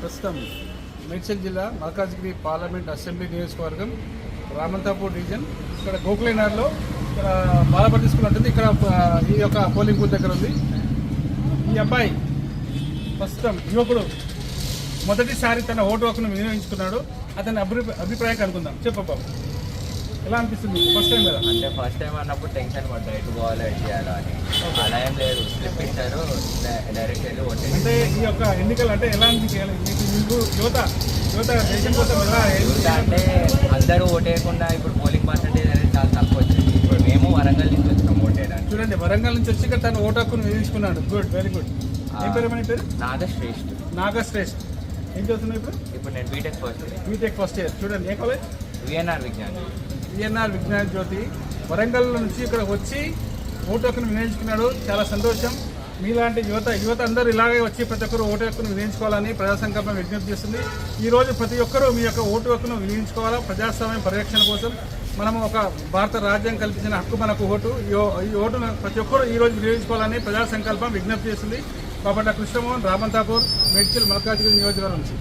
ప్రస్తుతం మేడ్చల్ జిల్లా Malkajgiri parliament assembly నియోజకవర్గం రామంతాపూర్ డివిజన్ ఇక్కడ గోకులేనార్లో ఇక్కడ బాలపతి స్కూల్ ఉంటుంది. ఇక్కడ ఈ యొక్క పోలింగ్ బూత్ దగ్గర ఉంది. ఈ అబ్బాయి ప్రస్తుతం యువకుడు మొదటిసారి తన ఓటు హక్కును వినియోగించుకున్నాడు. అతని అభిప్రాయం కనుక్కుందాం. చెప్పబ్బా, ఎలా అనిపిస్తుంది? ఫస్ట్ టైం కదా? అంటే ఫస్ట్ టైం అన్నప్పుడు టెన్షన్ పడ్డా, ఎటు పోవాలో ఎటు చేయాలో అని. అలా ఏం లేదు, స్లిప్ ఇచ్చారు, డైరెక్ట్ వెళ్ళి ఓటేసి. అంటే ఈ యొక్క ఎన్నికలు అంటే ఎలా అనిపించాలి మీకు? యువత దేశం కోసం ఎలా అంటే అందరూ ఓటేయకుండా ఇప్పుడు పోలింగ్ పర్సెంటేజ్ అనేది చాలా తక్కువ వచ్చింది. ఇప్పుడు మేము వరంగల్ నుంచి వచ్చినాం ఓటేయడానికి. చూడండి, వరంగల్ నుంచి వచ్చి ఇక్కడ తన ఓటు హక్కును వినియోగించుకున్నాడు. Good, very good. ఏం పేరు మన పేరు? నాగశ్రేష్ఠ్. ఏం చదువుతున్నావు ఇప్పుడు నేను బీటెక్ ఫస్ట్ ఇయర్. చూడండి, ఏ కాలేజ్? విఎన్ఆర్ విజ్ఞాన జ్యోతి. వరంగల్ నుంచి ఇక్కడ వచ్చి ఓటు హక్కును వినియోగించుకున్నాడు. చాలా సంతోషం. మీలాంటి యువత అందరూ ఇలాగే వచ్చి ప్రతి ఒక్కరు ఓటు హక్కును వినియోగించుకోవాలని ప్రజా సంకల్పం విజ్ఞప్తి చేస్తుంది. ఈరోజు ప్రతి ఒక్కరూ మీ యొక్క ఓటు హక్కును వినియోగించుకోవాలా. ప్రజాస్వామ్యం పరిరక్షణ కోసం మనము ఒక భారత రాజ్యం కల్పించిన హక్కు మనకు ఓటు. ఈ ఓటును ప్రతి ఒక్కరూ ఈరోజు వినియోగించుకోవాలని ప్రజా సంకల్పం విజ్ఞప్తి చేస్తుంది. బాపట్ల కృష్ణమోహన్, రామంతాపూర్, మేడ్చల్, మల్కాజ్గిరి నియోజకవర్గం నుంచి.